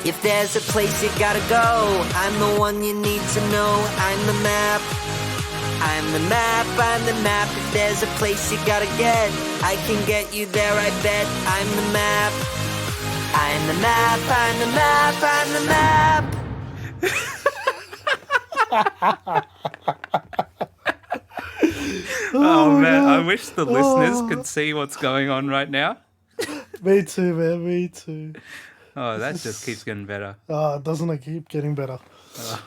If there's a place you gotta go, I'm the one you need to know. I'm the map. I'm the map, I'm the map. If there's a place you gotta get, I can get you there, I bet. I'm the map. I'm the map, I'm the map, I'm the map. Oh man, God. I wish the listeners could see what's going on right now. Me too, man. Me too. Oh, that just keeps getting better. Doesn't it keep getting better?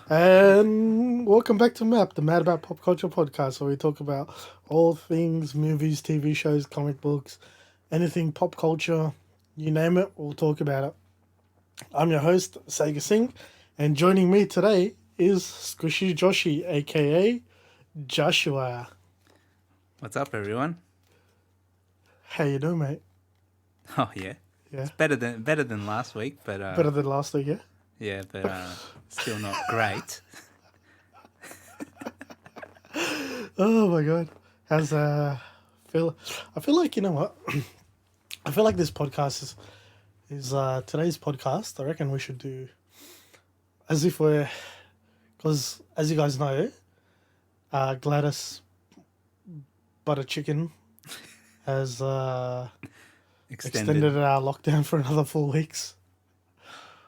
And welcome back to MAP, the Mad About Pop Culture podcast, where we talk about all things movies, TV shows, comic books, anything pop culture, you name it, we'll talk about it. I'm your host, Sagar Singh, and joining me today is Squishyjoshy, aka Joshua. What's up, everyone? How you doing, mate? Oh yeah, Yeah, it's better than last week, but better than last week, yeah? yeah, but still not great. Oh my god. How's feel I feel like, you know what? I feel like this podcast is today's podcast. I reckon we should do as if we're, because as you guys know, Gladys Butter Chicken has extended our lockdown for another 4 weeks.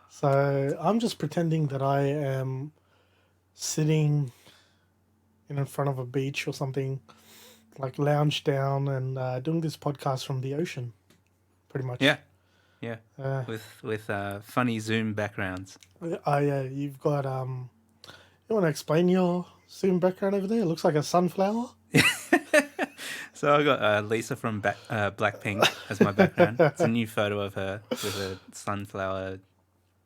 So I'm just pretending that I am sitting in front of a beach or something, like lounged down and doing this podcast from the ocean, pretty much. Yeah, with funny Zoom backgrounds. You've got you want to explain your Zoom background over there? It looks like a sunflower. So I got Lisa from Blackpink as my background. It's a new photo of her with a sunflower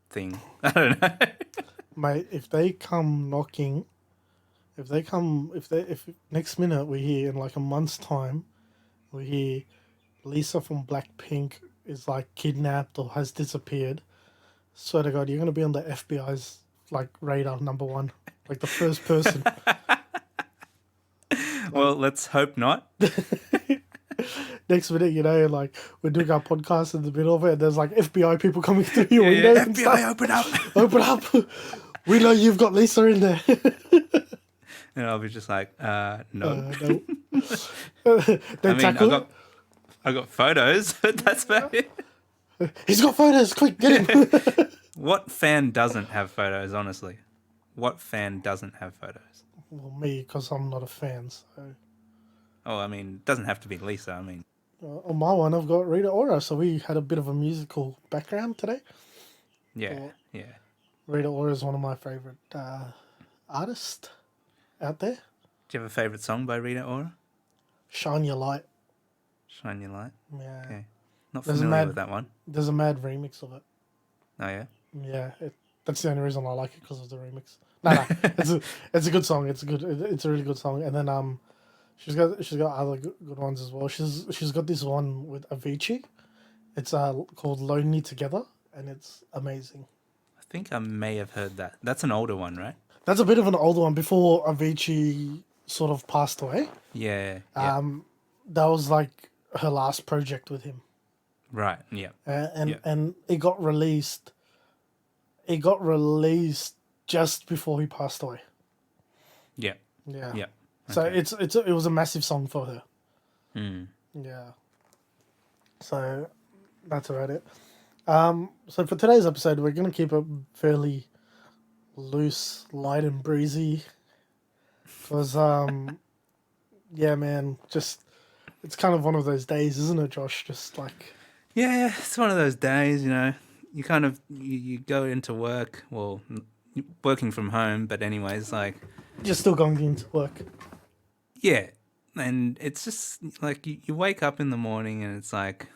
thing. I don't know. Mate, if they come knocking, if next minute we hear in like a month's time, we hear Lisa from Blackpink is like kidnapped or has disappeared, swear to God, you're gonna be on the FBI's like radar #1, like the first person. Well, let's hope not. Next minute, you know, like we're doing our podcast in the middle of it, and there's like FBI people coming through your window. Yeah. And FBI, stuff. open up! Open up! We know you've got Lisa in there. And I'll be just like, no. No. I mean, tackle I got photos, but that's about it. He's got photos. Quick, get him. What fan doesn't have photos, honestly? What fan doesn't have photos? Well, me, because I'm not a fan. So Oh, I mean, it doesn't have to be Lisa. I mean, on my one, I've got Rita Ora. So we had a bit of a musical background today. yeah. Rita Ora is one of my favorite artists out there. Do you have a favorite song by Rita Ora? Shine Your Light. Shine Your Light. Yeah. Okay. Not There's a familiar mad- with that one. There's a mad remix of it. Oh, yeah? Yeah, that's the only reason I like it, because of the remix. No, it's a good song. It's a really good song. And then she's got other good ones as well. She's got this one with Avicii. It's called Lonely Together, and it's amazing. I think I may have heard that. That's an older one, right? That's a bit of an older one, before Avicii sort of passed away. Yeah. That was like her last project with him. Right, yeah. And it got released. It got released just before he passed away. Yeah. Yeah. Yeah. So Okay. it was a massive song for her. Mm. Yeah. So that's about it. So for today's episode, we're gonna keep it fairly loose, light and breezy. Because yeah, man, just it's kind of one of those days, isn't it, Josh? Just like Yeah, it's one of those days, you know. You kind of you go into work, well, working from home, but anyways, like you're still going into work. yeah, and it's just like you wake up in the morning and it's like,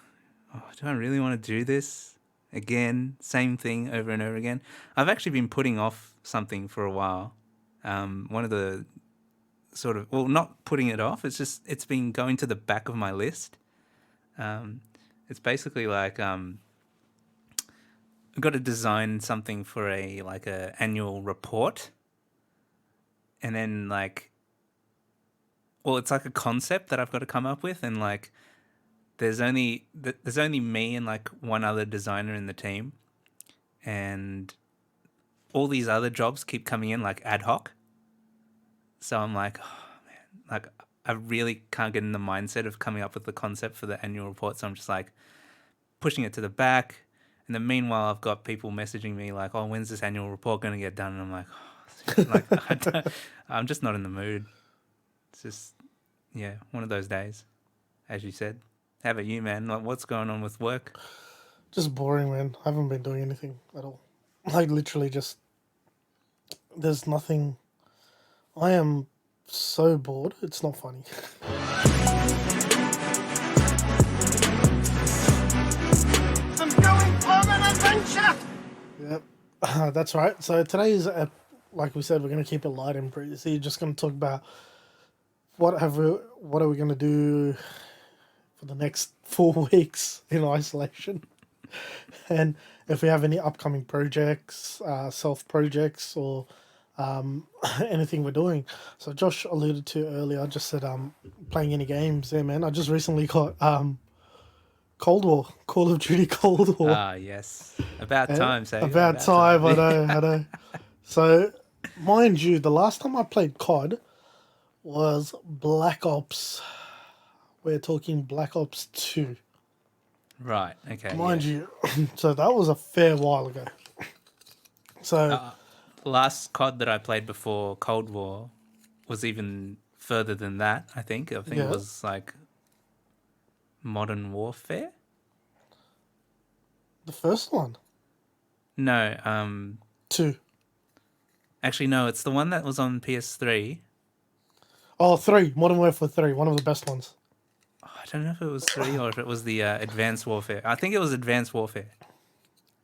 oh, do I really want to do this again? Same thing over and over again. I've actually been putting off something for a while. One of the sort of, well, not putting it off. It's been going to the back of my list. It's basically like I've got to design something for a annual report, and then it's like a concept that I've got to come up with, and like there's only me and like one other designer in the team, and all these other jobs keep coming in like ad hoc. So I'm like, oh, man, like I really can't get in the mindset of coming up with the concept for the annual report. So I'm just like pushing it to the back. And then meanwhile, I've got people messaging me like, "Oh, when's this annual report going to get done?" And I'm like, oh, like I'm just not in the mood. It's just, yeah, one of those days, as you said. How about you, man? Like, what's going on with work? Just boring, man. I haven't been doing anything at all. Like literally just there's nothing. I am so bored. It's not funny. I'm going on an adventure! Yep, that's right. So today's, like we said, we're going to keep it light and breezy. So you're just going to talk about what are we going to do for the next 4 weeks in isolation, and if we have any upcoming projects, self projects, or anything we're doing. So Josh alluded to earlier. I just said playing any games. Yeah, man. I just recently got Cold War, Call of Duty Cold War. Ah, yes. About time, Sagar. About time, I know. So, mind you, the last time I played COD was Black Ops. We're talking Black Ops 2. Right, okay. Mind you, so that was a fair while ago. So, The last COD that I played before Cold War was even further than that, I think. I think Yeah. it was like Modern Warfare? the first one, No, 2. actually, no, it's the one that was on PS3. Oh, 3. Modern Warfare 3, one of the best ones. I don't know if it was 3 or if it was the Advanced Warfare. I think it was Advanced Warfare.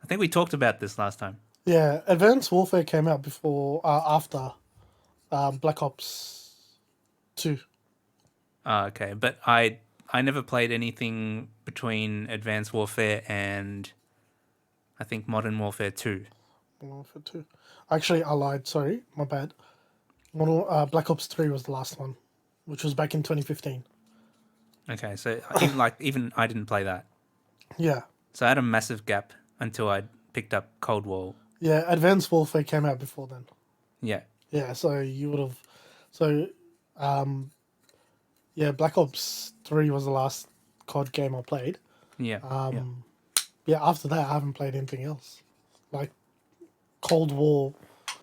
I think we talked about this last time. Yeah, Advanced Warfare came out after Black Ops 2. Okay, but I never played anything between Advanced Warfare and I think Modern Warfare 2. Modern Warfare 2. Actually, I lied. Sorry, my bad. Black Ops 3 was the last one, which was back in 2015. Okay, so even I didn't play that. Yeah. So I had a massive gap until I picked up Cold War. Yeah, Advanced Warfare came out before then. Yeah. Yeah, so you would have... So, yeah, Black Ops 3 was the last COD game I played. Yeah. Yeah, after that, I haven't played anything else. Like, Cold War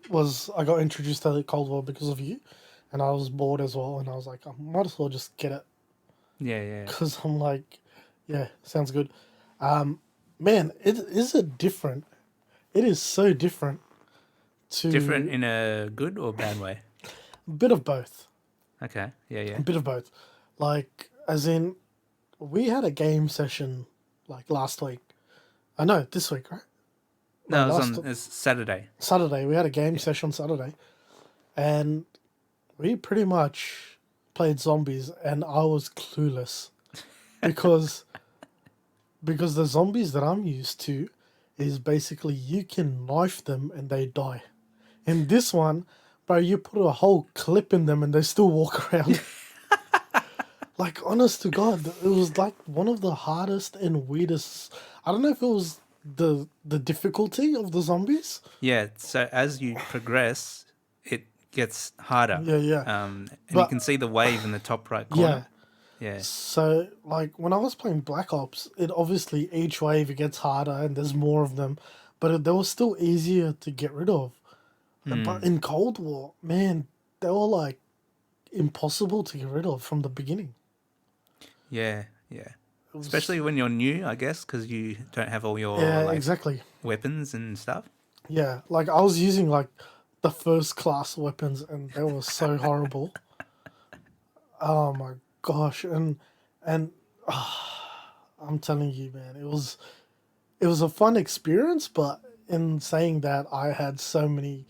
was... I got introduced to Cold War because of you, and I was bored as well, and I was like, I might as well just get it. Yeah. Because I'm like, yeah, sounds good. Man, is it different? It is so different to... Different in a good or bad way? A bit of both. Okay. Yeah. A bit of both. Like, as in, we had a game session, like, last week. I know, this week, right? No, last it's Saturday. Saturday. We had a game session Saturday. And we pretty much played zombies, and I was clueless. Because the zombies that I'm used to is basically you can knife them and they die. In this one, bro, you put a whole clip in them and they still walk around. Like, honest to God, it was like one of the hardest and weirdest. I don't know if it was the difficulty of the zombies. Yeah. So as you progress, it gets harder. Yeah. And you But- can see the wave in the top right corner. Yeah. So, like, when I was playing Black Ops, it obviously, each wave, it gets harder and there's more of them. But they were still easier to get rid of. But in Cold War, man, they were, like, impossible to get rid of from the beginning. Yeah. It was- Especially when you're new, I guess, because you don't have all your Yeah, like, exactly. weapons and stuff. Yeah, like, I was using, like, the first class weapons and they were so horrible. Oh, my gosh. And I'm telling you, man, it was a fun experience, but in saying that, I had so many,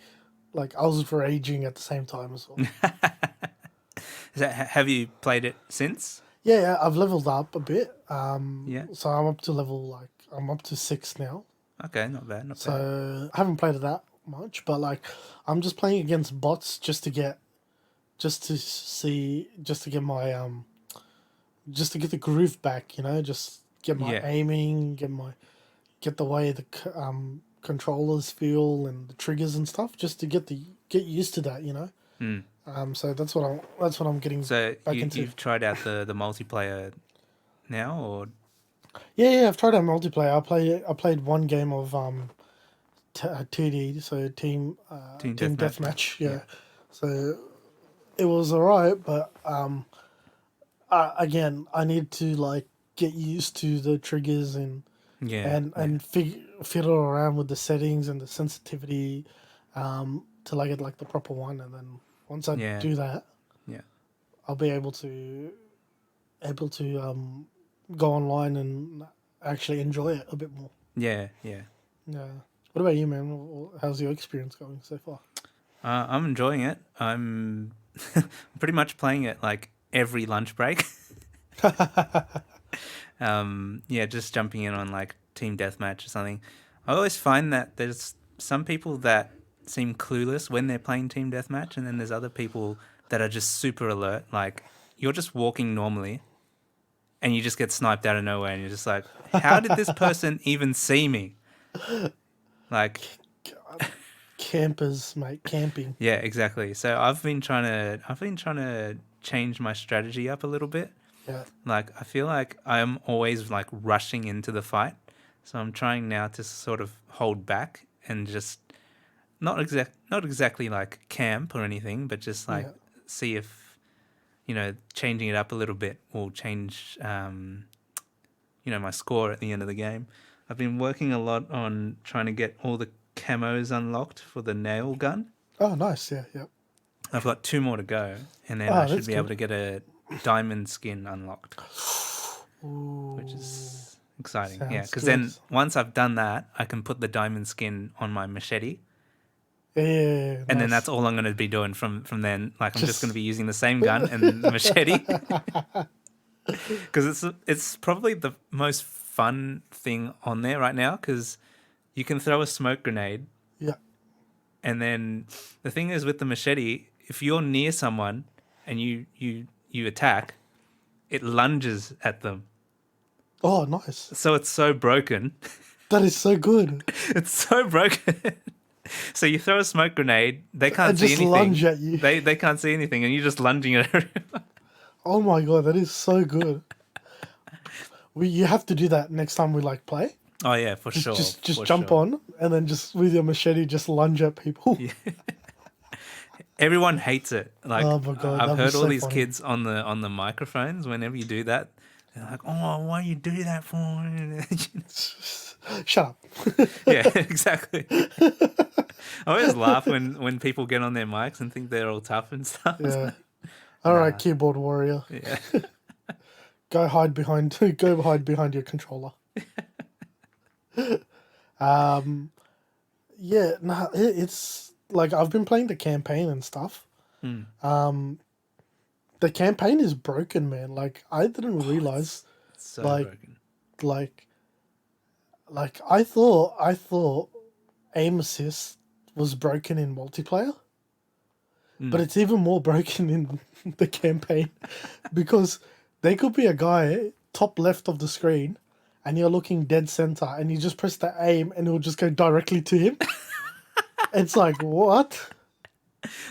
like, I was raging at the same time as well. Have you played it since? Yeah, I've leveled up a bit. Yeah. So I'm up to I'm up to 6 now. Okay, not bad. Not bad. So I haven't played it that much, but like, I'm just playing against bots just to get my just to get the groove back, just get my Yeah. aiming, get the way the controllers feel and the triggers and stuff, just to get used to that, you know. So that's what I'm getting So back into. you've tried out the multiplayer now, or Yeah, I've tried out multiplayer. I played one game of 2D, so Team team Deathmatch? deathmatch. Yeah. So it was alright, but again, I need to like get used to the triggers and fiddle around with the settings and the sensitivity till I get like the proper one, and then once I do that, yeah. I'll be able to go online and actually enjoy it a bit more. Yeah. Yeah. What about you, man? How's your experience going so far? I'm enjoying it. I'm pretty much playing it like every lunch break. Just jumping in on like team deathmatch or something. I always find that there's some people that seem clueless when they're playing team deathmatch, and then there's other people that are just super alert. Like you're just walking normally, and you just get sniped out of nowhere, and you're just like, "How did this person even see me?" Like, Campers, mate, camping. yeah, exactly. So I've been trying to change my strategy up a little bit. Yeah. Like I feel like I'm always like rushing into the fight, so I'm trying now to sort of hold back and just not exactly like camp or anything, but just like see if changing it up a little bit will change my score at the end of the game. I've been working a lot on trying to get all the camos unlocked for the nail gun. Oh, nice. Yeah. I've got 2 more to go, and then I should be able to get a diamond skin unlocked, which is exciting. Yeah, because then once I've done that, I can put the diamond skin on my machete. Yeah, and then that's all I'm going to be doing from then. Like I'm just going to be using the same gun and the machete, because it's probably the most fun thing on there right now, because you can throw a smoke grenade. Yeah. And then the thing is with the machete, if you're near someone and you attack, it lunges at them. Oh, nice. So it's so broken. That is so good. It's so broken. So you throw a smoke grenade, they can't see anything. Lunge at you. They can't see anything, and you're just lunging at everyone. Oh my god, that is so good. You have to do that next time we like play. Oh yeah, for sure. Just jump on and then just with your machete just lunge at people. Yeah. Everyone hates it. Like, oh my god, I've heard all so these funny. kids on the microphones. Whenever you do that, they're like, "Oh, why you do that for?" Shut up. Yeah, exactly. I always laugh when people get on their mics and think they're all tough and stuff. Yeah. All right, keyboard warrior. Yeah. Go hide behind your controller. It's like I've been playing the campaign and stuff. The campaign is broken, man. Like I didn't realize. It's so broken. Like I thought aim assist was broken in multiplayer. But it's even more broken in the campaign, because there could be a guy top left of the screen and you're looking dead center and you just press the aim and it'll just go directly to him. It's like, what?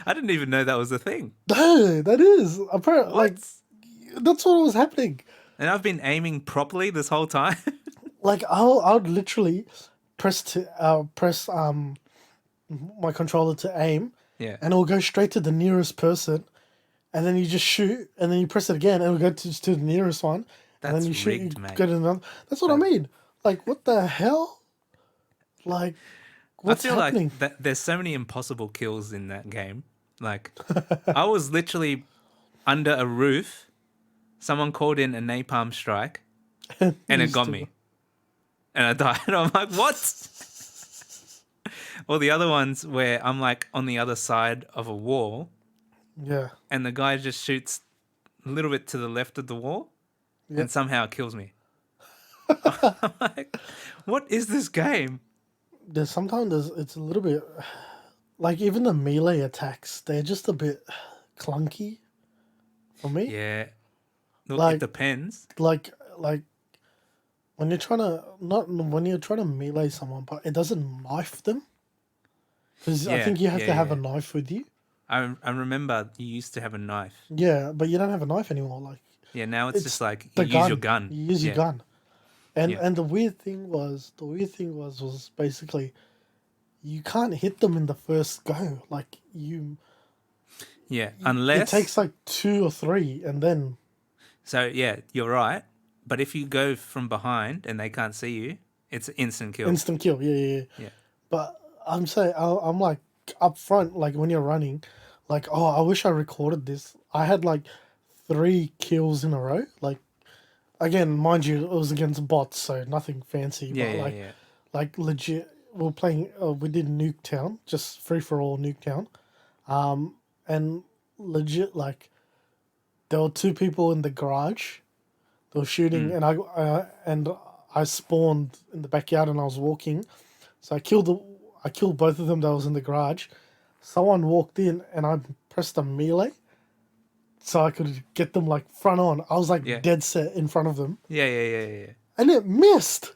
I didn't even know that was a thing. No, that is. Apparently, like, that's what was happening. And I've been aiming properly this whole time. Like, I would literally press my controller to aim. Yeah. And it'll go straight to the nearest person, and then you just shoot, and then you press it again, and it'll go to the nearest one, and then you shoot, rigged, mate. go to another. That's what I mean. Like, what the hell? Like, what's happening? Like there's so many impossible kills in that game. Like, I was literally under a roof. Someone called in a napalm strike, and it got me, and I died. I'm like, what? Or the other ones where I'm like on the other side of a wall. Yeah. And the guy just shoots a little bit to the left of the wall and somehow kills me. I'm like, what is this game? Sometimes it's a little bit like even the melee attacks, they're just a bit clunky for me. Yeah. Look, Like, it depends. Like when you're trying to not when you're trying to melee someone, but it doesn't knife them. Because I Yeah, think you have yeah, to have a yeah. knife with you. I remember you used to have a knife. Yeah, but you don't have a knife anymore. Like Yeah, now it's just it's like you the use your gun. gun. You use your Yeah, gun. And yeah, and the weird thing was basically you can't hit them in the first go. Like yeah. it takes Unless, like two or three, and then so yeah, you're right. But if you go from behind and they can't see you, it's an instant kill. instant kill. Yeah, yeah, yeah. Yeah, But I'm saying I'm like up front, like when you're running, like oh, I wish I recorded this. I had like 3 kills in a row. Like again, mind you, it was against bots, so nothing fancy. yeah, But yeah, yeah. like legit, we are playing. We did Nuketown, just free for all Nuketown, and legit like there were 2 people in the garage. They were shooting, Mm. and I spawned in the backyard, and I was walking. So I killed both of them that was in the garage. Someone walked in, and I pressed a melee, so I could get them like front on. I was like Yeah, dead set in front of them, yeah, yeah, yeah, yeah. and it missed.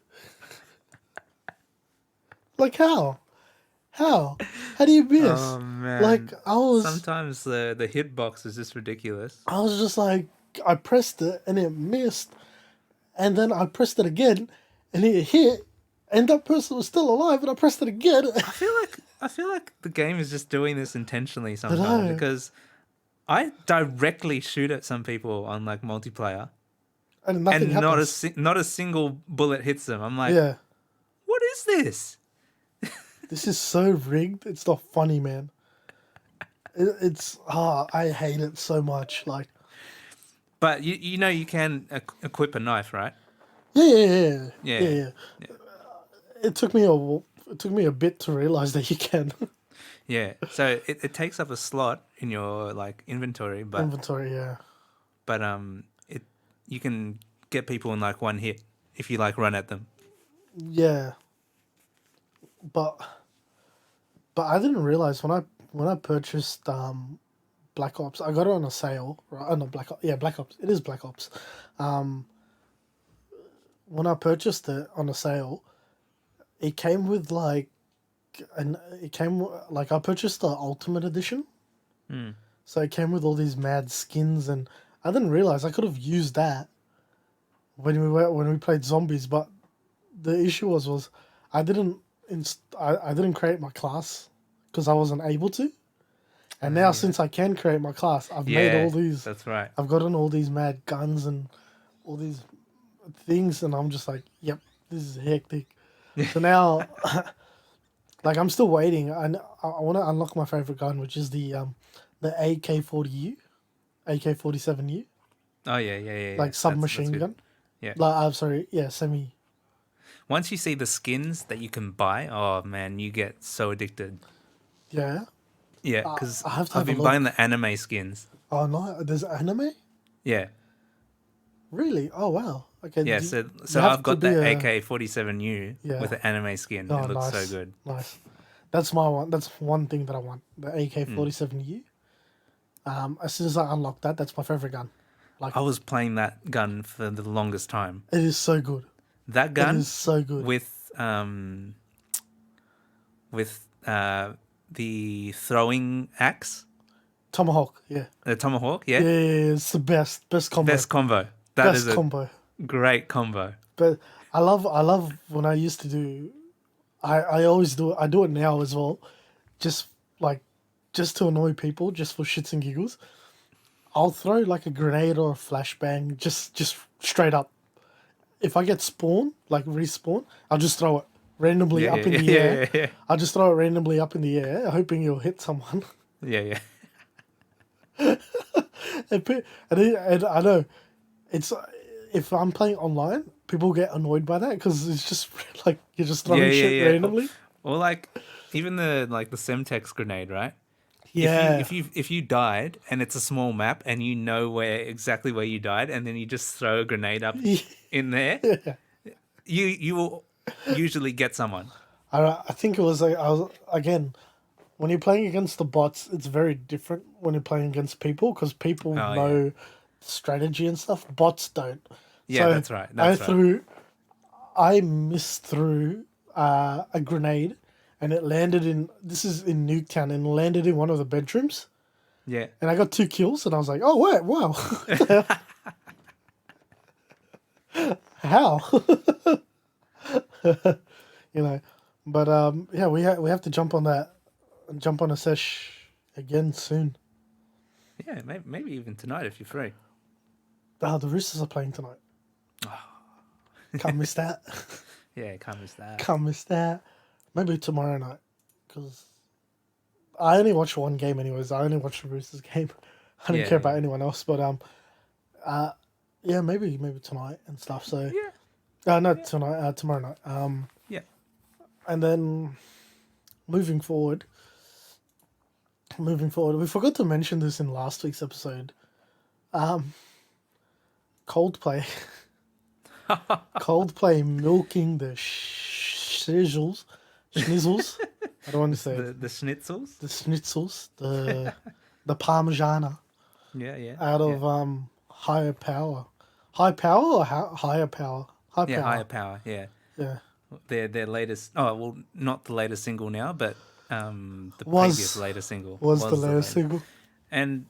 Like how? How do you miss? Oh Like man, I was, sometimes the hitbox is just ridiculous. I was just like, I pressed it and it missed, and then I pressed it again, and it hit, and that person was still alive, and I pressed it again. I feel like the game is just doing this intentionally I sometimes know. because I directly shoot at some people on like multiplayer And nothing and happens. not a single bullet hits them. I'm like, Yeah, what is this? this is so rigged. It's not funny, man. It's I hate it so much. Like But you know you can equip a knife, right? yeah, yeah, yeah, Yeah, yeah, yeah. It took me a bit to realize that you can yeah. So it takes up a slot in your like inventory, inventory. Yeah, but it you can get people in like one hit if you like run at them. yeah. But I didn't realize when I purchased Black Ops, I got it on a sale. Right? Oh, no, Black Ops. Yeah, Black Ops. It is Black Ops. When I purchased it on a sale, it came with like I purchased the Ultimate Edition. Mm. So it came with all these mad skins, and I didn't realize I could have used that when we played zombies. But the issue was I didn't I didn't create my class because I wasn't able to. And now since I can create my class, I've made Yeah, all these. that's right. I've gotten all these mad guns and all these things, and I'm just like, yep, this is hectic. So now, like, I'm still waiting. I want to unlock my favorite gun, which is the AK-40U, AK-47U, Oh yeah, yeah, yeah. like That's submachine good. gun. Yeah. Like, I'm sorry, yeah, semi. Once you see the skins that you can buy, oh man, you get so addicted. Yeah. Yeah, because I have to I've have a been look. buying the anime skins. Oh no, there's anime. Yeah, Really? Oh wow. Okay. yeah. So have I've to got be the a- AK-47U Yeah. with the anime skin. Oh, It looks nice. so good. Nice. That's my one. That's one thing that I want. The Hmm. AK-47U. As soon as I unlock that, that's my favorite gun. Like I was playing that gun for the longest time. it is so good. That It gun is so good. with the throwing axe, Tomahawk. Yeah. the tomahawk. Yeah, Yeah, it's the best combo. best combo. That Best is a combo. great combo. But I love when I used to do. I always do it. I do it now as well, just like just to annoy people, just for shits and giggles. I'll throw like a grenade or a flashbang, just straight up. If I get spawned, like respawn, I'll just throw it randomly Yeah, up in yeah, the yeah, air. yeah, I'll just throw it randomly up in the air, hoping it'll hit someone. yeah, yeah. And I know it's if I'm playing online, people get annoyed by that because it's just like you're just throwing Yeah, shit yeah, yeah. randomly. Or like even the Semtex grenade, right? Yeah, If you died and it's a small map and you know exactly where you died and then you just throw a grenade up in there, you will usually get someone. I think it was like I was again. When you're playing against the bots, it's very different when you're playing against people because people Oh, know strategy and stuff. Bots don't. Yeah, So that's right. That's right. I missed through a grenade, and it landed in. This is in Nuketown, and it landed in one of the bedrooms. Yeah. And I got 2 kills, and I was like, "Oh wait, wow, how?" you know. But yeah, we have to jump on a sesh again soon. Yeah, maybe even tonight if you're free. The Roosters are playing tonight. Can't miss that. Yeah, can't miss that. Can't miss that. Maybe tomorrow night, because I only watch one game anyways. I only watch the Roosters game. I don't Yeah, care about yeah. anyone else. But yeah, maybe tonight and stuff. So Yeah. no, tonight, tomorrow night. Yeah. And then moving forward, we forgot to mention this in last week's episode. Coldplay, Coldplay milking the schnizzles. I don't want to say The schnitzels. the schnitzels, the parmigiana Yeah, yeah. out of higher power, high power or higher power, high Yeah, power. higher power. Yeah. Yeah, Their latest. Oh well, not the latest single now, but the Was- previous latest single was the latest single. And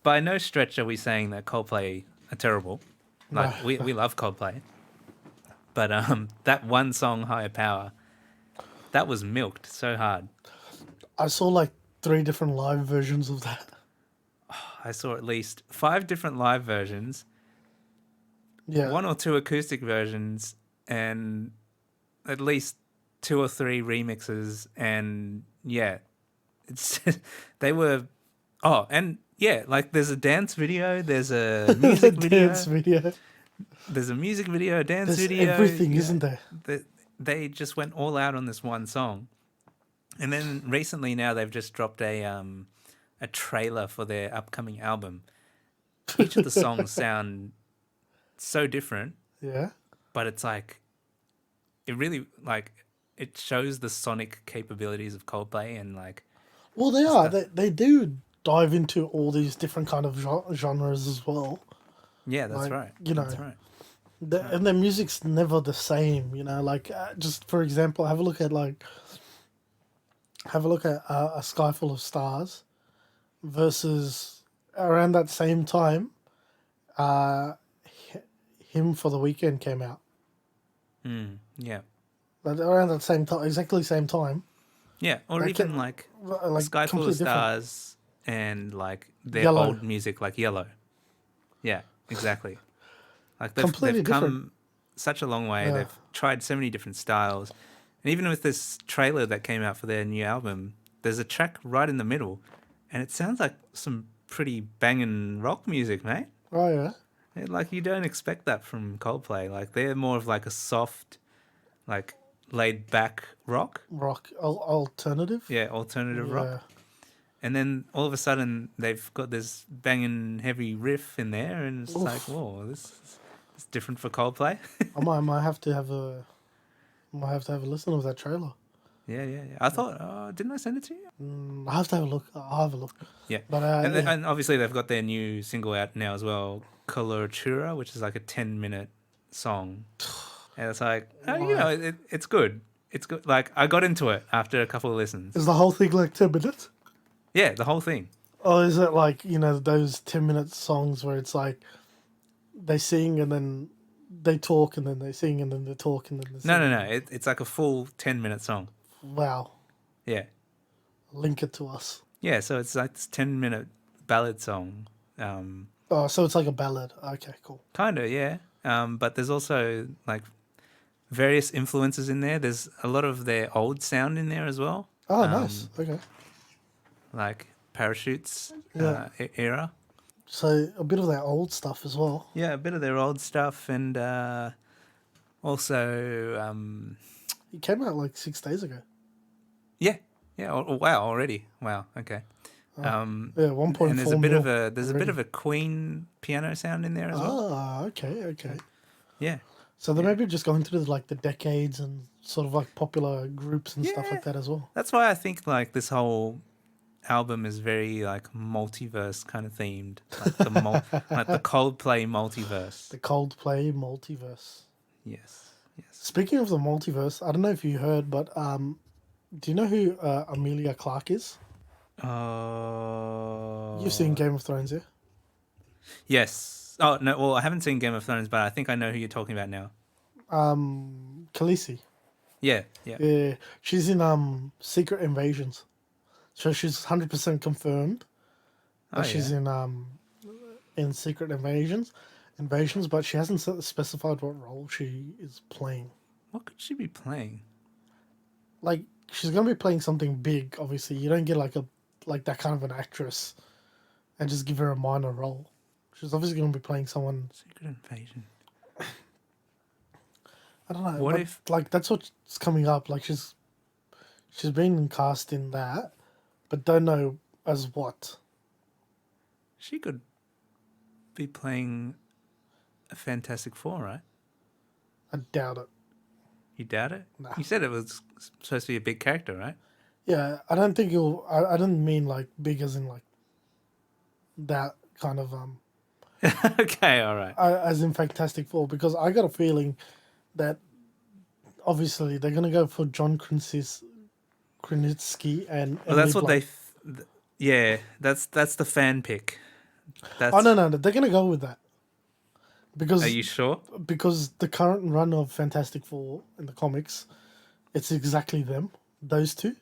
by no stretch are we saying that Coldplay are terrible. Like No. we love Coldplay, but that one song, Higher Power, that was milked so hard. I saw like 3 different live versions of that. I saw at least 5 different live versions, Yeah, 1 or 2 acoustic versions, and at least 2 or 3 remixes. And yeah, it's they were. Oh, and yeah, like there's a dance video, there's a music video, dance video. there's a music video, a dance There's video. everything, yeah. isn't there? They just went all out on this one song. And then recently now they've just dropped a trailer for their upcoming album. Each of the songs sound so different, Yeah. but it's like it really like it shows the sonic capabilities of Coldplay. And like Well, they are. They do dive into all these different kind of genres as well. yeah, that's Like, right. you know, that's right. And their music's never the same. You know, like just for example, have a look at A Sky Full of Stars versus around that same time, Him for the Weekend came out. Yeah. Like, around that same time, exactly same time. Yeah, or Like, even like Like Sky Full of completely different. Stars and like their Yellow. old music, like Yellow. Yeah, exactly. Like Completely they've come different. such a long way. Yeah. They've tried so many different styles. And even with this trailer that came out for their new album, there's a track right in the middle, and it sounds like some pretty banging rock music, mate. Oh yeah. Like you don't expect that from Coldplay. Like they're more of like a soft, like laid back rock. Rock alternative. Yeah, alternative rock. Yeah. And then all of a sudden they've got this banging heavy riff in there, and it's Oof. like, whoa, this is different for Coldplay. I might have to have a listen to that trailer. Yeah. I thought, didn't I send it to you? I have to have a look. I'll have a look. Yeah. But and, yeah. and obviously they've got their new single out now as well, Coloratura, which is like a 10-minute song. And it's like, it's good. It's good. Like I got into it after a couple of listens. Is the whole thing like 10 minutes? Yeah, the whole thing. Or is it like, those 10-minute songs where it's like they sing and then they talk and then they sing and then they talk and then they sing? No. It's like a full 10-minute song. Wow. Yeah. Link it to us. Yeah, so it's like this 10-minute ballad song. Oh, so it's like a ballad. Okay, cool. Kind of, yeah. But there's also like various influences in there. There's a lot of their old sound in there as well. Oh, nice. Okay. Like Parachutes Yeah. era. So a bit of that old stuff as well. Yeah, a bit of their old stuff, and also It came out like 6 days ago. yeah. Oh, wow, already. Wow. Okay. Yeah, 1.4 And there's a bit mil of a already. bit of a Queen piano sound in there as well. Ah, okay. Yeah. So they maybe just going through like the decades and sort of like popular groups and stuff Yeah. like that as well. That's why I think like this whole album is very like multiverse kind of themed, like like the Coldplay multiverse. The Coldplay multiverse. Yes. Speaking of the multiverse, I don't know if you heard, but do you know who Amelia Clark is? You've seen Oh, Game of Thrones, yeah? yes. Oh no, well, I haven't seen Game of Thrones, but I think I know who you're talking about now. Khaleesi. Yeah, yeah. Yeah, she's in Secret Invasions, so she's 100% confirmed Oh that she's yeah. in Secret Invasions, but she hasn't specified what role she is playing. What could she be playing? Like she's gonna be playing something big. Obviously, you don't get like that kind of an actress and just give her a minor role. She's obviously gonna be playing someone. Secret Invasion. I don't know. What but, if like that's what's coming up? Like she's been cast in that, but don't know as what. she could be playing a Fantastic Four, right? I doubt it. You doubt it? Nah. You said it was supposed to be a big character, right? Yeah, I don't think you'll. I don't mean like big as in like that kind of Okay, all right. as in Fantastic Four, because I got a feeling that obviously they're gonna go for John Krasinski and Well, that's Emily what Blunt. yeah, that's the fan pick. That's. Oh no, they're gonna go with that because Are you sure? the current run of Fantastic Four in the comics, it's exactly them, those two.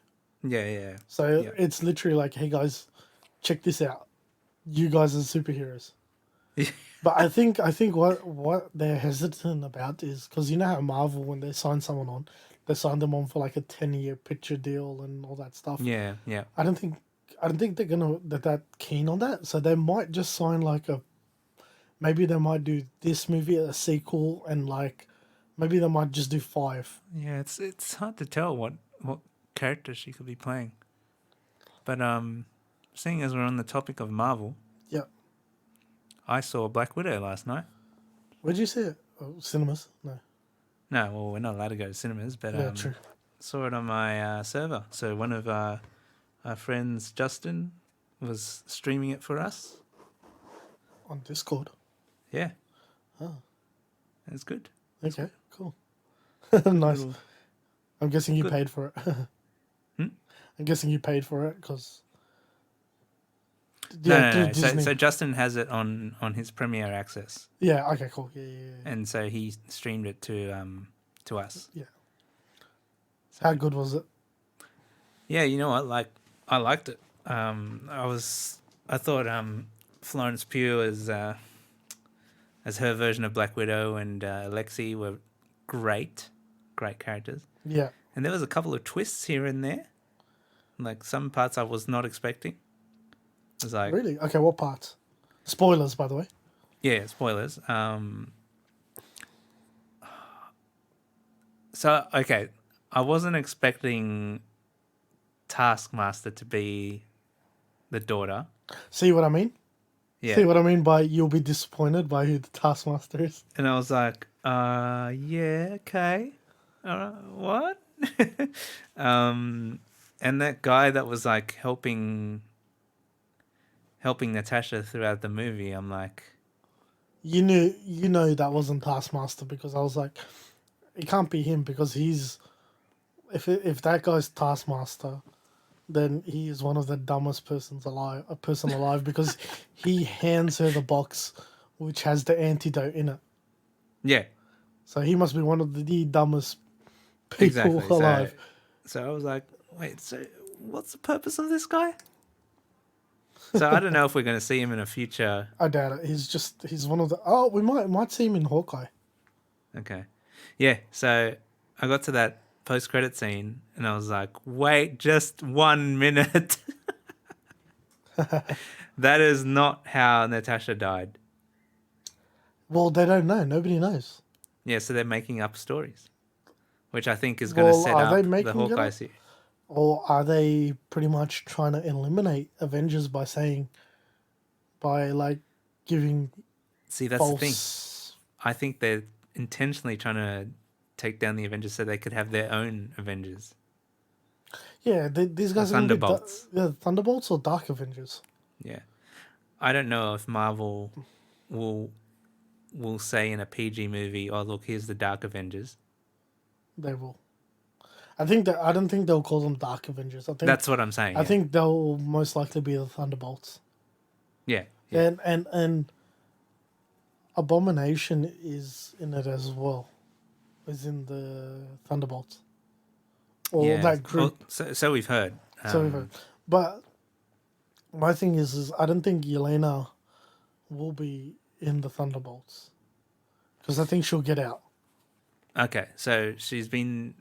Yeah, yeah. So Yeah. it's literally like, hey guys, check this out. You guys are superheroes. But I think what they're hesitant about is because you know how Marvel, when they sign someone on, they sign them on for like a 10-year picture deal and all that stuff. Yeah, yeah. I don't think they're gonna that keen on that. So they might just sign like maybe they might do this movie a sequel and like maybe they might just do 5. Yeah, it's hard to tell what character she could be playing. But seeing as we're on the topic of Marvel, Yeah. I saw Black Widow last night. Where'd you see it? Oh, cinemas? No. No, well, we're not allowed to go to cinemas, but Yeah, true. saw it on my server. So one of our friends, Justin, was streaming it for us. On Discord. Yeah. Oh. It's good. Okay, cool. Nice. Little- I'm guessing you Good. paid for it. I'm guessing you paid for it because. No. So, Disney. so Justin has it on his Premiere Access, Yeah. Okay. Cool. Yeah. and so he streamed it to us. Yeah. How good was it? Yeah, you know what? Like, I liked it. I thought Florence Pugh as her version of Black Widow and Alexei were great characters. Yeah. And there was a couple of twists here and there, like some parts I was not expecting. It was like, Really? Okay. What parts? Spoilers, by the way. yeah, spoilers. So okay, I wasn't expecting Taskmaster to be the daughter. See what I mean? Yeah. See what I mean by you'll be disappointed by who the Taskmaster is? And I was like, yeah, okay. What? And that guy that was like helping Natasha throughout the movie, I'm like, You know that wasn't Taskmaster because I was like, it can't be him because he's if that guy's Taskmaster, then he is one of the dumbest person alive because he hands her the box which has the antidote in it. yeah, So he must be one of the dumbest people exactly. alive. So I was like, wait, so what's the purpose of this guy? So I don't know if we're going to see him in a future. I doubt it. He's one of the. Oh, we might see him in Hawkeye. Okay. Yeah, so I got to that post-credit scene and I was like, wait, just 1 minute. That is not how Natasha died. Well, they don't know. Nobody knows. Yeah, so they're making up stories, which I think is going to set are they up the making it Hawkeye up? series. Or are they pretty much trying to eliminate Avengers by like giving See, that's the thing. false? I think they're intentionally trying to take down the Avengers so they could have their own Avengers. Yeah, these guys The are gonna be Thunderbolts. Thunderbolts or Dark Avengers. Yeah. I don't know if Marvel will say in a PG movie, oh, look, here's the Dark Avengers. They will. I don't think they'll call them Dark Avengers. I think That's what I'm saying. I yeah. think they'll most likely be the Thunderbolts. Yeah. Yeah. And Abomination is in it as well. Is in the Thunderbolts. Or that group. So we've heard. So we've heard. But my thing is I don't think Yelena will be in the Thunderbolts. Because I think she'll get out. Okay, so she's been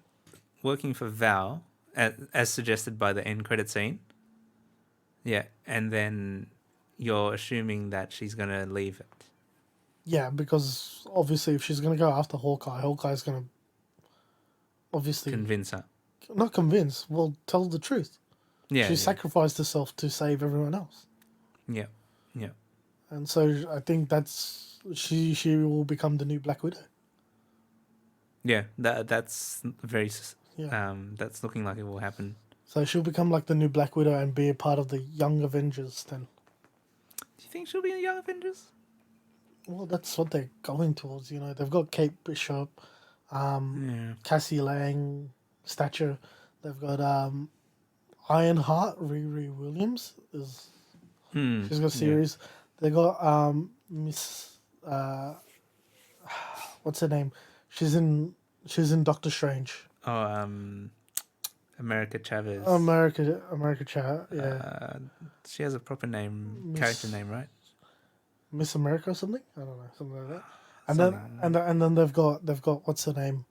working for Val, as suggested by the end credit scene. Yeah, and then you're assuming that she's going to leave it. Yeah, because obviously if she's going to go after Hawkeye, Hawkeye's going to obviously... Convince her. Not convince, well, tell the truth. Yeah. She sacrificed herself to save everyone else. Yeah. Yeah. And so I think that's... She will become the new Black Widow. Yeah, that's very... Yeah. That's looking like it will happen. So she'll become like the new Black Widow and be a part of the Young Avengers then. Do you think she'll be in Young Avengers? Well, that's what they're going towards, you know. They've got Kate Bishop, Cassie Lang, Stature. They've got Ironheart, Riri Williams. She's got a series. They got Miss... what's her name? She's in Doctor Strange. Oh, America Chavez. America Chavez, yeah. She has a proper name, character name, right? Miss America or something? I don't know, something like that. And then they've got what's her name?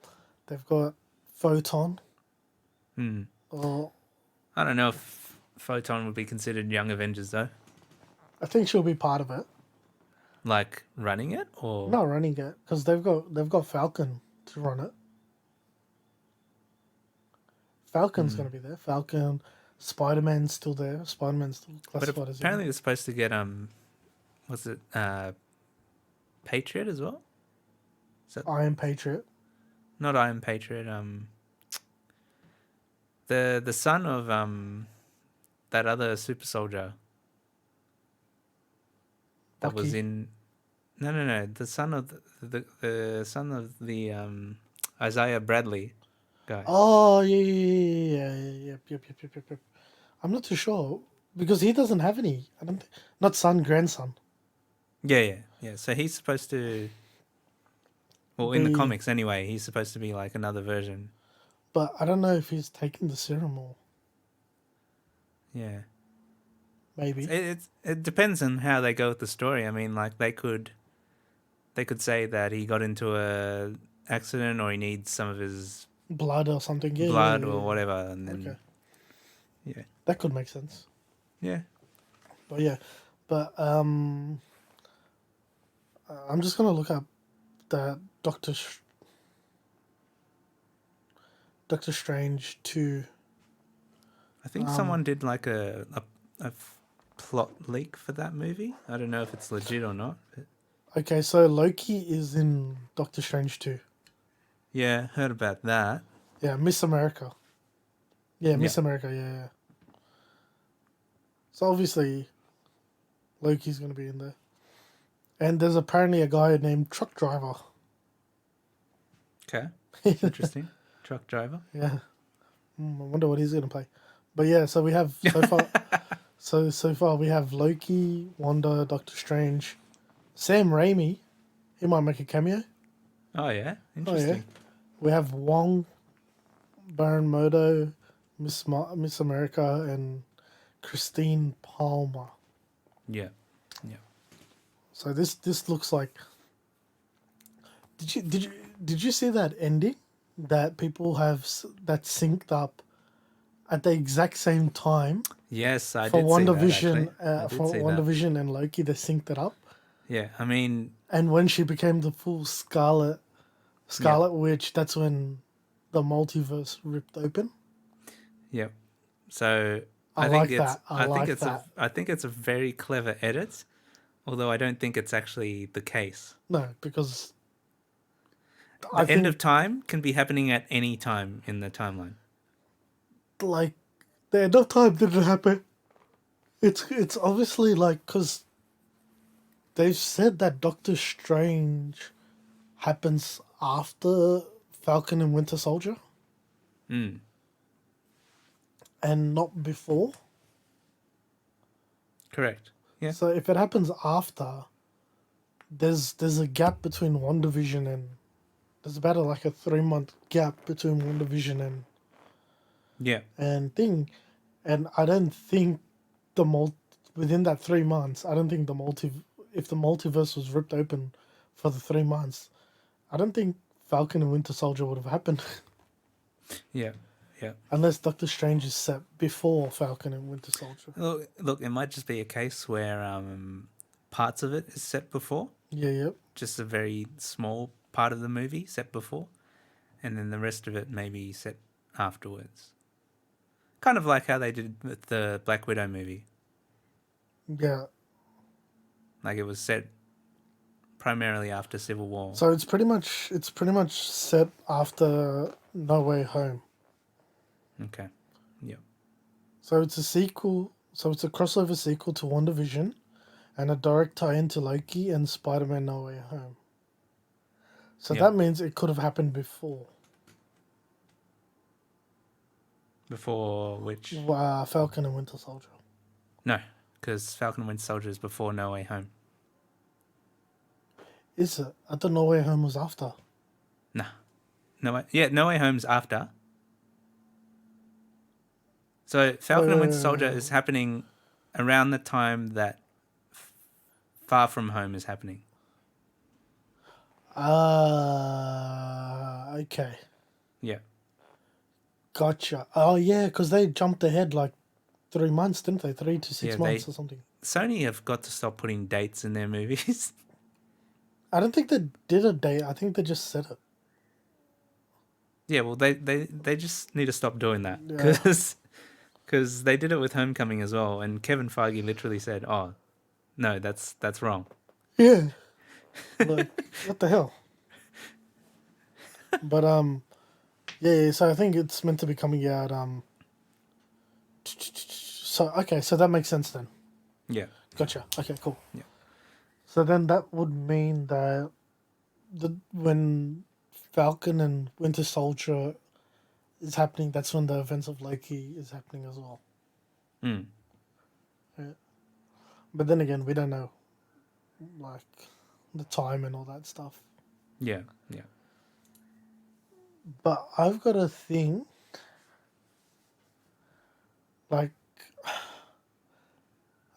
They've got Photon. Or I don't know if Photon would be considered Young Avengers though. I think she'll be part of it. Like running it, or Not running it, because they've got Falcon to run it. Falcon's going to be there. Falcon, Spider-Man's still there. Spider-Man's still classified but as... apparently they're supposed to get what's it? Patriot as well. Is that Iron Patriot. not Iron Patriot? The son of that other super soldier that was Bucky. in. No. The son of the son of the Isaiah Bradley guy. Oh, yeah. Yep. I'm not too sure, because he doesn't have any. I don't think... Not son, grandson. Yeah. So he's supposed to. Well, in the Be- comics anyway, he's supposed to be like another version. But I don't know if he's taking the serum or... Yeah. Maybe. It depends on how they go with the story. I mean, like they could say that he got into a accident or he needs some of his Blood or something. Yeah, blood yeah. or whatever, and then Okay. yeah, That could make sense. yeah. But yeah. But I'm just going to look up the Doctor Strange 2. I think someone did like a plot leak for that movie. I don't know if it's legit or not. But Okay, so Loki is in Doctor Strange 2. yeah, heard about that. Yeah, Miss America. Yeah, Miss Yeah. America, yeah. So obviously, Loki's going to be in there. And there's apparently a guy named Truck Driver. Okay, interesting. Truck driver. Yeah. I wonder what he's going to play. But yeah, so we have so far... so far we have Loki, Wanda, Doctor Strange, Sam Raimi. He might make a cameo. Oh yeah, Oh, interesting. yeah. We have Wong, Baron Modo, Miss America, and Christine Palmer. Yeah. So this looks like... Did you see that ending that people have that synced up at the exact same time Yes, I for did see that, WandaVision? actually. I did For see that. WandaVision and Loki, they synced it up. Yeah, I mean, And when she became the full Scarlet Witch, that's when the multiverse ripped open. yeah. So I like that. I like that. I think it's a very clever edit, although I don't think it's actually the case. No, because The end of time can be happening at any time in the timeline. like the end of time didn't happen. It's obviously like, because they've said that Doctor Strange happens after Falcon and Winter Soldier, Mm. and not before. Correct. Yeah. So if it happens after, there's a gap between WandaVision and there's about like a 3 month gap between WandaVision Yeah. and thing, and I don't think within that 3 months, I don't think if the multiverse was ripped open for the 3 months, I don't think Falcon and Winter Soldier would have happened Yeah. Yeah. unless Doctor Strange is set before Falcon and Winter Soldier. Look, it might just be a case where parts of it is set before, Yeah, yep. just a very small part of the movie set before, and then the rest of it maybe set afterwards. Kind of like how they did with the Black Widow movie. Yeah. Like it was set primarily after Civil War. So it's pretty much set after No Way Home. Okay. Yeah. So it's a sequel. So it's a crossover sequel to WandaVision, and a direct tie-in to Loki and Spider-Man No Way Home. So Yeah. that means it could have happened before Before which? Falcon and Winter Soldier. No, because Falcon and Winter Soldier is before No Way Home. Is it? I thought No Way Home was after. No. No Way Home's after. So Falcon and Winter Soldier is happening around the time that Far From Home is happening. Okay. Yeah. Gotcha. Oh, yeah, because they jumped ahead like 3 months, didn't they? 3 to 6 Yeah, months or something. Sony have got to stop putting dates in their movies. I don't think they did a date. I think they just said it. Yeah, well, they just need to stop doing that Yeah. because they did it with Homecoming as well, and Kevin Feige literally said, "Oh, no, that's wrong." Yeah. Like, what the hell? But, yeah, so I think it's meant to be coming out, so, okay, so that makes sense then. Yeah, Gotcha. Okay, cool. Yeah. So then that would mean that when Falcon and Winter Soldier is happening, that's when the events of Loki is happening as well. mm. Yeah. But then again, we don't know, like, the time and all that stuff. yeah. But I've got a thing, like,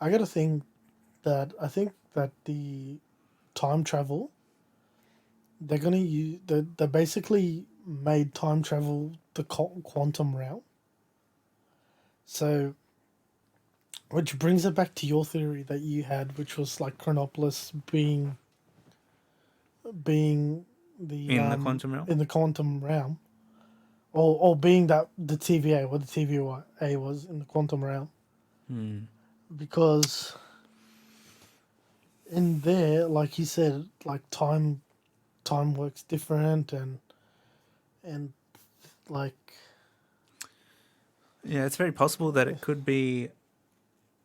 I got a thing that I think that the time travel, they're going to use, they basically made time travel the quantum realm. So, which brings it back to your theory that you had, which was like Chronopolis being the In the quantum realm? in the quantum realm, or being that the TVA, what the TVA was in the quantum realm, because in there, like you said, like time works different, and like Yeah, it's very possible that it could be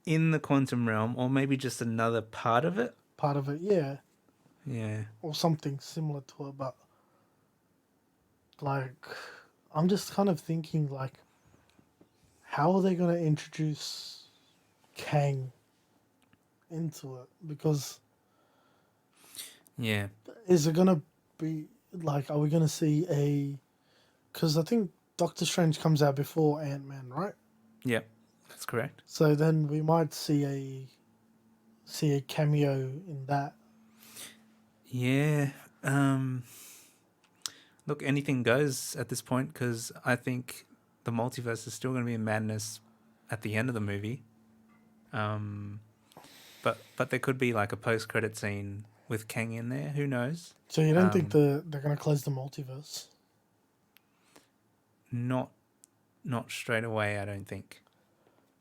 in the quantum realm, or maybe just another part of it. part of it, yeah, Yeah. or something similar to it, but like I'm just kind of thinking like, how are they going to introduce Kang into it? Because Yeah. is it going to be like, are we going to see because I think Doctor Strange comes out before Ant-Man, right? Yeah. That's correct. So then we might see a cameo in that. Yeah. Look, anything goes at this point because I think the multiverse is still going to be in madness at the end of the movie. But there could be like a post-credit scene with Kang in there. Who knows? So you don't think they're going to close the multiverse? Not straight away, I don't think.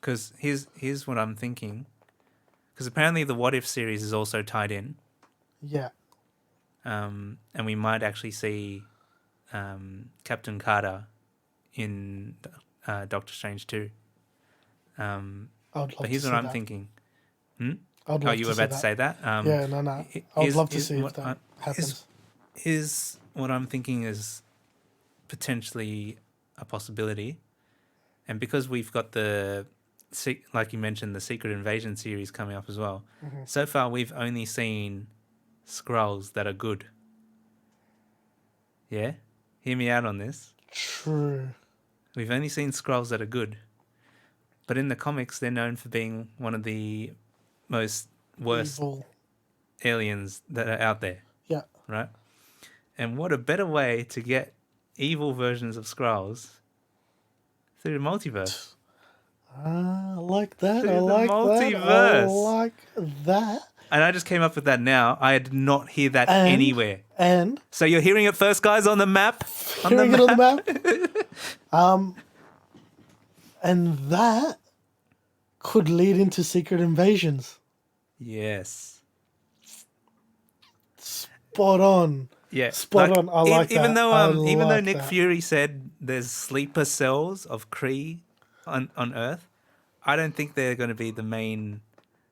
Because here's what I'm thinking. Because apparently the What If series is also tied in. Yeah. And we might actually see Captain Carter in Doctor Strange 2. I would love But here's to what see I'm that. thinking. I would Oh, love you to were see about to say that? Yeah, no. I would love to see if that happens. Here's what I'm thinking is potentially a possibility. And because we've got like you mentioned, the Secret Invasion series coming up as well. So far, we've only seen Skrulls that are good. Yeah? Hear me out on this. True. We've only seen Skrulls that are good. But in the comics, they're known for being one of the worst Evil. aliens that are out there, Yeah. right? And what a better way to get evil versions of Skrulls through the multiverse. I like that. Through I the like that. I multiverse. like that. And I just came up with that now. I did not hear that And- anywhere. And So you're hearing it first, guys, on the map? hearing it on the map. And that could lead into Secret Invasions. Yes. Spot on. Yeah. Spot on. I like even that. though even though like Nick that. Fury said there's sleeper cells of Kree on Earth, I don't think they're going to be the main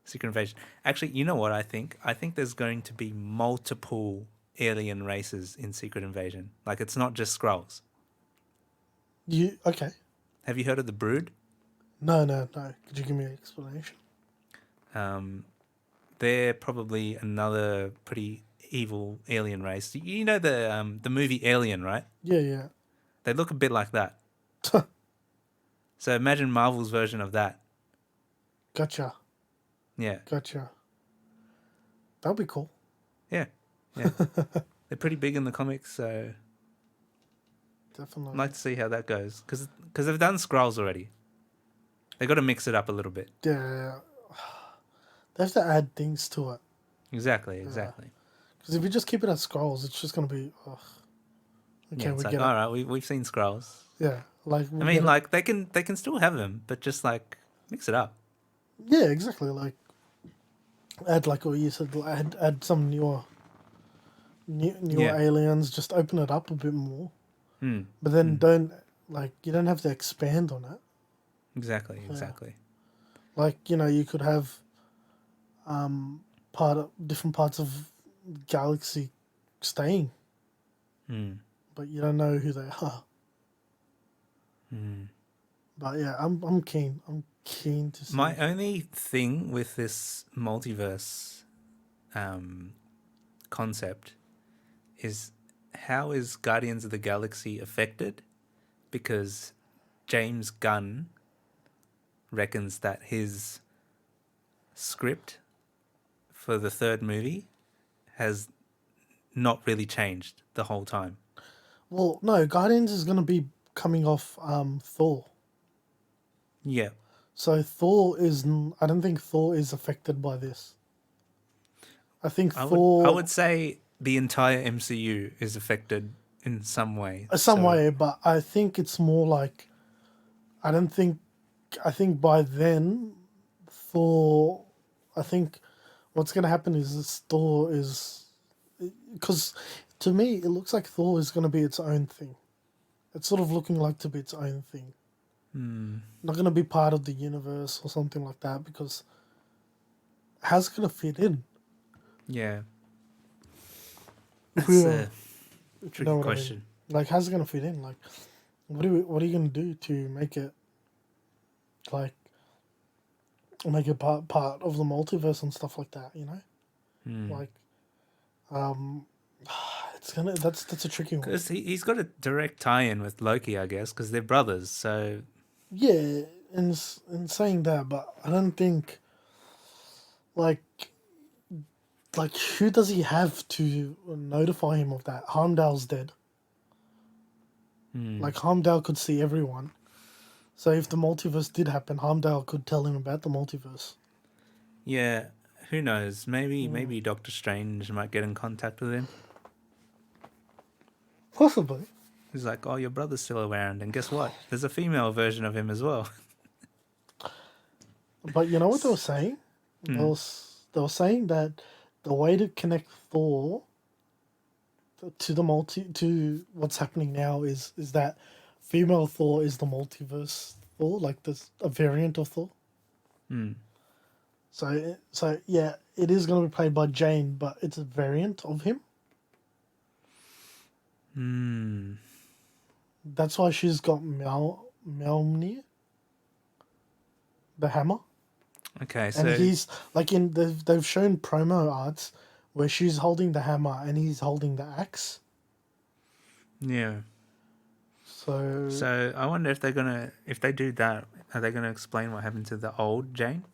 Secret Invasion. Actually, you know what I think? I think there's going to be multiple alien races in Secret Invasion. Like, it's not just Skrulls. Okay. Have you heard of the Brood? No. Could you give me an explanation? They're probably another pretty evil alien race. You know the movie Alien, right? Yeah. They look a bit like that. So imagine Marvel's version of that. Gotcha. Yeah. That'd be cool. Yeah. They're pretty big in the comics, so Definitely. I'd like to see how that goes. Because they've done Skrulls already. They got to mix it up a little bit. Yeah. They have to add things to it. Exactly. Because if you just keep it as Skrulls, it's just going to be... Ugh. Okay, Yeah, it's we like, get all it. right, we've seen Skrulls. Yeah. Like, I mean, like, they can still have them, but just, like, mix it up. Yeah, exactly. Like, add, like what you said, add some newer Yeah. aliens, just open it up a bit more. Hmm. But then you don't have to expand on it. Exactly. Like, you could have different parts of the galaxy staying. But you don't know who they are. But yeah, I'm keen. I'm keen to see. My only thing with this multiverse concept is, how is Guardians of the Galaxy affected? Because James Gunn reckons that his script for the third movie has not really changed the whole time. Well, no, Guardians is going to be coming off Thor. Yeah. So I don't think Thor is affected by this. I think I Thor... would say the entire MCU is affected in some way. Some way, but I think it's more like... I think by then, Thor... I think what's going to happen is this Thor is... Because to me, it looks like Thor is going to be its own thing. It's sort of looking like to be its own thing. Not going to be part of the universe or something like that, because how's it going to fit in? Yeah. If That's we a were- if tricky question. Like, how's it going to fit in? Like, what are you going to do to make it, like, make it part of the multiverse and stuff like that, Like, that's a tricky one. Because he's got a direct tie-in with Loki, I guess, because they're brothers. So Yeah, in saying that, but I don't think, like who does he have to notify him of that? Heimdall's dead. Like, Heimdall could see everyone. So if the multiverse did happen, Heimdall could tell him about the multiverse. yeah, who knows? Maybe Doctor Strange might get in contact with him. Possibly. He's like, oh, your brother's still around, and guess what? There's a female version of him as well. But you know what they were saying? They were saying that the way to connect Thor to what's happening now is that female Thor is the multiverse Thor, like there's a variant of Thor. So yeah, it is going to be played by Jane, but it's a variant of him. That's why she's got Mjolnir, the hammer. Okay, so And he's like they've shown promo arts where she's holding the hammer and he's holding the axe. yeah. So So I wonder if if they do that, are they gonna explain what happened to the old Jane?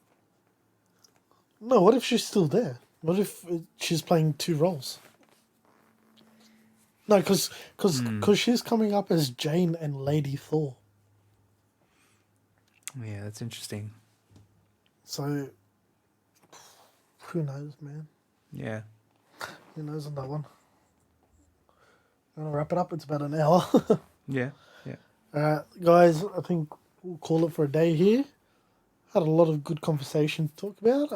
no, what if she's still there? What if she's playing two roles? No, because she's coming up as Jane and Lady Thor. Yeah, that's interesting. So who knows, man? Yeah. Who knows on that one? I'm gonna wrap it up. It's about an hour. Yeah. Yeah. Guys, I think we'll call it for a day here. Had a lot of good conversation to talk about.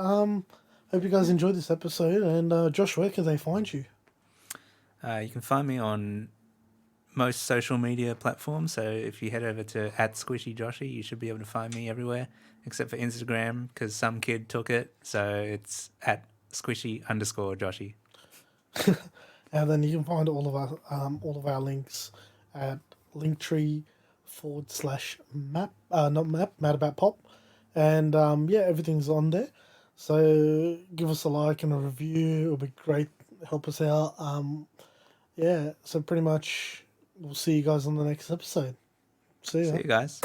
Hope you guys enjoyed this episode. And Josh, where can they find you? You can find me on most social media platforms. So if you head over to @Squishyjoshy, you should be able to find me everywhere except for Instagram because some kid took it. So it's @Squishy_Joshy. And then you can find all of our links at linktree/map, not map, Mad About Pop. And yeah, everything's on there. So give us a like and a review. It'll be great. Help us out. Yeah, so pretty much we'll see you guys on the next episode. See ya. See you guys.